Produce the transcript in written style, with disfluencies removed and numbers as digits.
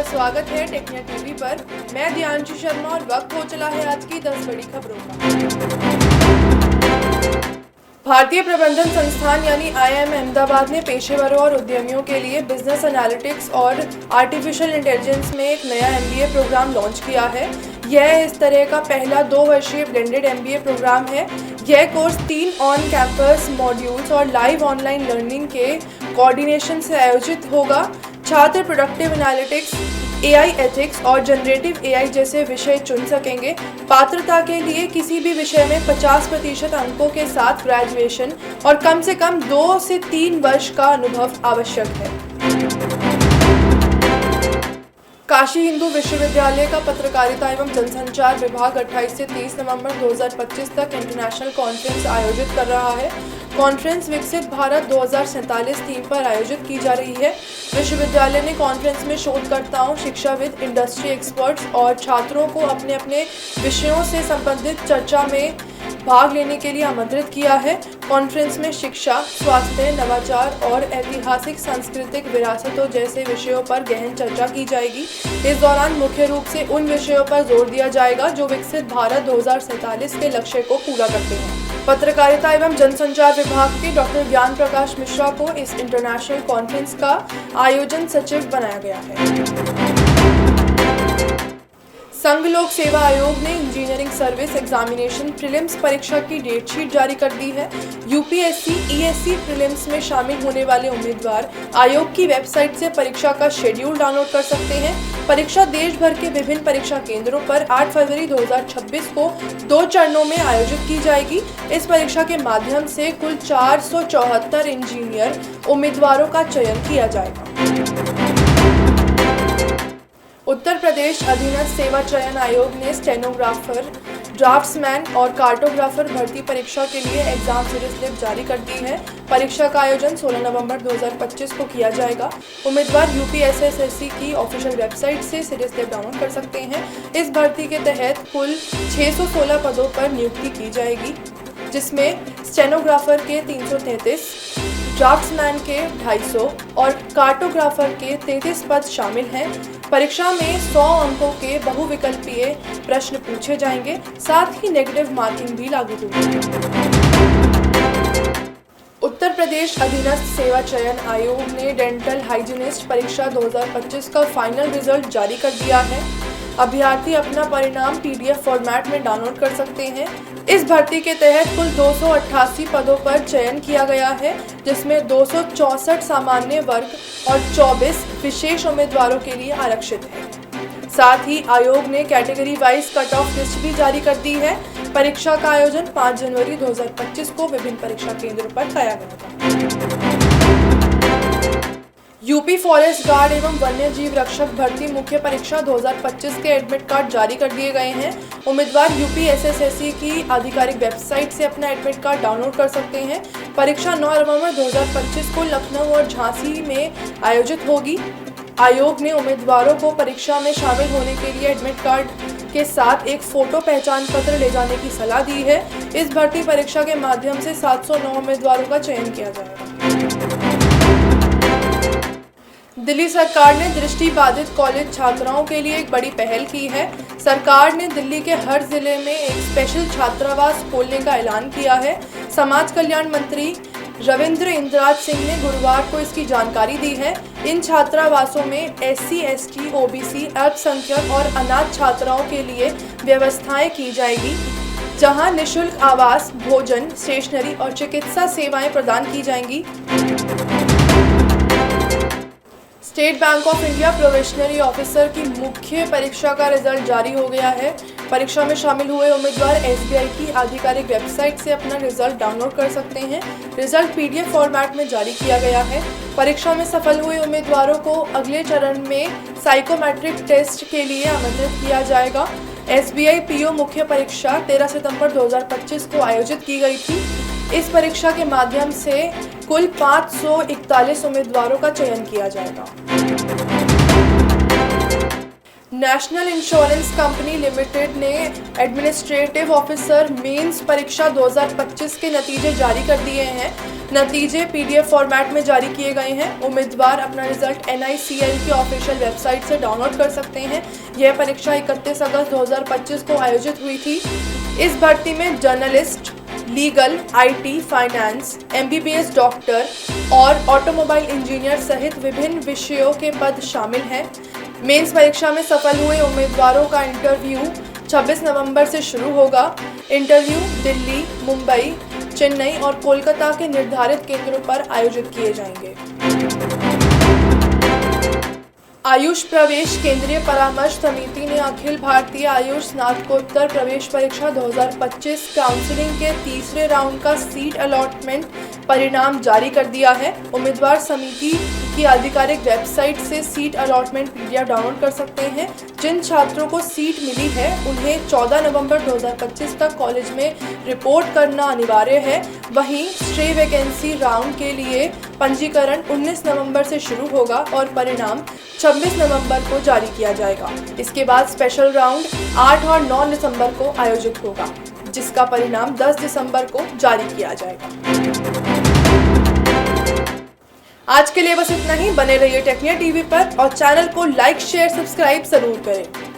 स्वागत है टेक्निया टीवी पर। मैं दियांशी शर्मा और वक्त हो चला है आज की 10 बड़ी खबरों का। भारतीय प्रबंधन संस्थान यानी IIM अहमदाबाद ने पेशेवरों और उद्यमियों के लिए बिजनेस एनालिटिक्स और आर्टिफिशियल इंटेलिजेंस में एक नया MBA प्रोग्राम लॉन्च किया है। यह इस तरह का पहला 2 वर्षीय ब्लेंडेड MBA प्रोग्राम है। यह कोर्स 3 ऑन कैंपस मॉड्यूल्स और लाइव ऑनलाइन लर्निंग के कोऑर्डिनेशन से आयोजित होगा। छात्र प्रोडक्टिव एनालिटिक्स, AI एथिक्स और जनरेटिव AI जैसे विषय चुन सकेंगे। पात्रता के लिए किसी भी विषय में 50% अंकों के साथ ग्रेजुएशन और कम से कम 2 से 3 वर्ष का अनुभव आवश्यक है। काशी हिंदू विश्वविद्यालय का पत्रकारिता एवं जनसंचार विभाग 28 से 30 नवंबर 2025 तक इंटरनेशनल कॉन्फ्रेंस आयोजित कर रहा है। कॉन्फ्रेंस विकसित भारत 2047 थीम पर आयोजित की जा रही है। विश्वविद्यालय ने कॉन्फ्रेंस में शोधकर्ताओं, शिक्षाविद, इंडस्ट्री एक्सपर्ट्स और छात्रों को अपने अपने विषयों से संबंधित चर्चा में भाग लेने के लिए आमंत्रित किया है। कॉन्फ्रेंस में शिक्षा, स्वास्थ्य, नवाचार और ऐतिहासिक सांस्कृतिक विरासतों जैसे विषयों पर गहन चर्चा की जाएगी। इस दौरान मुख्य रूप से उन विषयों पर जोर दिया जाएगा जो विकसित भारत 2047 के लक्ष्य को पूरा करते हैं। पत्रकारिता एवं जनसंचार विभाग के डॉक्टर ज्ञान प्रकाश मिश्रा को इस इंटरनेशनल कॉन्फ्रेंस का आयोजन सचिव बनाया गया है। संघ लोक सेवा आयोग ने इंजीनियरिंग सर्विस एग्जामिनेशन प्रीलिम्स परीक्षा की डेट शीट जारी कर दी है। UPSC ESC प्रीलिम्स में शामिल होने वाले उम्मीदवार आयोग की वेबसाइट से परीक्षा का शेड्यूल डाउनलोड कर सकते हैं। परीक्षा देश भर के विभिन्न परीक्षा केंद्रों पर 8 फरवरी 2026 को 2 चरणों में आयोजित की जाएगी। इस परीक्षा के माध्यम से कुल 474 इंजीनियर उम्मीदवारों का चयन किया जाएगा। उत्तर प्रदेश अधीनस्थ सेवा चयन आयोग ने स्टेनोग्राफर, ड्राफ्ट्समैन और कार्टोग्राफर भर्ती परीक्षा के लिए एग्जाम सीरीज स्लिप जारी कर दी है। परीक्षा का आयोजन 16 नवंबर 2025 को किया जाएगा। उम्मीदवार UPSSSC की ऑफिशियल वेबसाइट से सीरीज स्लिप डाउनलोड कर सकते हैं। इस भर्ती के तहत कुल 616 पदों पर नियुक्ति की जाएगी, जिसमें स्टेनोग्राफर के 333, ड्राफ्ट्समैन के 250 और कार्टोग्राफर के 33 पद शामिल हैं। परीक्षा में 100 अंकों के बहुविकल्पीय प्रश्न पूछे जाएंगे, साथ ही नेगेटिव मार्किंग भी लागू होगी। उत्तर प्रदेश अधीनस्थ सेवा चयन आयोग ने डेंटल हाइजीनिस्ट परीक्षा 2025 का फाइनल रिजल्ट जारी कर दिया है। अभ्यर्थी अपना परिणाम PDF फॉर्मेट में डाउनलोड कर सकते हैं। इस भर्ती के तहत कुल 288 पदों पर चयन किया गया है, जिसमें 264 सामान्य वर्ग और 24 विशेष उम्मीदवारों के लिए आरक्षित है। साथ ही आयोग ने category wise cut off list भी जारी कर दी है। परीक्षा का आयोजन 5 जनवरी 2025 को विभिन्न परीक्षा केंद्रों पर किया गया था। यूपी फॉरेस्ट गार्ड एवं वन्य जीव रक्षक भर्ती मुख्य परीक्षा 2025 के एडमिट कार्ड जारी कर दिए गए हैं। उम्मीदवार UPSSSC की आधिकारिक वेबसाइट से अपना एडमिट कार्ड डाउनलोड कर सकते हैं। परीक्षा 9 नवंबर 2025 को लखनऊ और झांसी में आयोजित होगी। आयोग ने उम्मीदवारों को परीक्षा में शामिल होने के लिए एडमिट कार्ड के साथ एक फोटो पहचान पत्र ले जाने की सलाह दी है। इस भर्ती परीक्षा के माध्यम से 709 उम्मीदवारों का चयन किया जाएगा। दिल्ली सरकार ने दृष्टिबाधित कॉलेज छात्राओं के लिए एक बड़ी पहल की है। सरकार ने दिल्ली के हर जिले में एक स्पेशल छात्रावास खोलने का ऐलान किया है। समाज कल्याण मंत्री रविंद्र इंद्राज सिंह ने गुरुवार को इसकी जानकारी दी है। इन छात्रावासों में SC, ST, OBC, अल्पसंख्यक और अनाथ छात्राओं के लिए व्यवस्थाएं की जाएगी, जहां निःशुल्क आवास, भोजन, स्टेशनरी और चिकित्सा सेवाएं प्रदान की जाएंगी। State bank of India probationary officer की मुख्य परीक्षा का रिजल्ट जारी हो गया है। परीक्षा में शामिल हुए उम्मीदवार SBI की आधिकारिक वेबसाइट से अपना रिजल्ट डाउनलोड कर सकते हैं। रिजल्ट PDF फॉर्मेट में जारी किया गया है। परीक्षा में सफल हुए उम्मीदवारों को अगले चरण में साइकोमेट्रिक टेस्ट के लिए आमंत्रित किया जाएगा। SBI PO मुख्य परीक्षा 13 सितंबर 2025 को आयोजित की गई थी। इस परीक्षा के माध्यम से कुल 541 उम्मीदवारों का चयन किया जाएगा। नेशनल इंश्योरेंस कंपनी लिमिटेड ने एडमिनिस्ट्रेटिव ऑफिसर मेंस परीक्षा 2025 के नतीजे जारी कर दिए हैं। नतीजे पीडीएफ फॉर्मेट में जारी किए गए हैं। उम्मीदवार अपना रिजल्ट NICL की ऑफिशियल वेबसाइट से डाउनलोड कर सकते हैं। यह परीक्षा 31 अगस्त 2025 को आयोजित हुई थी। इस भर्ती में journalist, legal, IT, finance, MBBS doctor और ऑटोमोबाइल इंजीनियर सहित विभिन्न विषयों के पद शामिल हैं। मेंस परीक्षा में सफल हुए उम्मीदवारों का इंटरव्यू 26 नवंबर से शुरू होगा। इंटरव्यू दिल्ली, मुंबई, चेन्नई और कोलकाता के निर्धारित केंद्रों पर आयोजित किए जाएंगे। आयुष प्रवेश केंद्रीय परामर्श समिति ने अखिल भारतीय आयुष स्नातकोत्तर प्रवेश परीक्षा 2025 काउंसलिंग के तीसरे राउंड का सीट अलॉटमेंट परिणाम जारी कर दिया है। उम्मीदवार समिति की आधिकारिक वेबसाइट से सीट अलॉटमेंट PDF डाउनलोड कर सकते हैं। जिन छात्रों को सीट मिली है उन्हें 14 नवंबर 2025 तक कॉलेज में रिपोर्ट करना अनिवार्य है। वहीं स्ट्रे वैकेंसी राउंड के लिए पंजीकरण 19 नवंबर से शुरू होगा और परिणाम 26 नवंबर को जारी किया जाएगा। इसके बाद स्पेशल राउंड 8 और 9 दिसंबर को आयोजित होगा, जिसका परिणाम 10 दिसंबर को जारी किया जाएगा। आज के लिए बस इतना ही। बने रहिए टेक्निया TV पर और चैनल को लाइक, शेयर, सब्सक्राइब जरूर करें।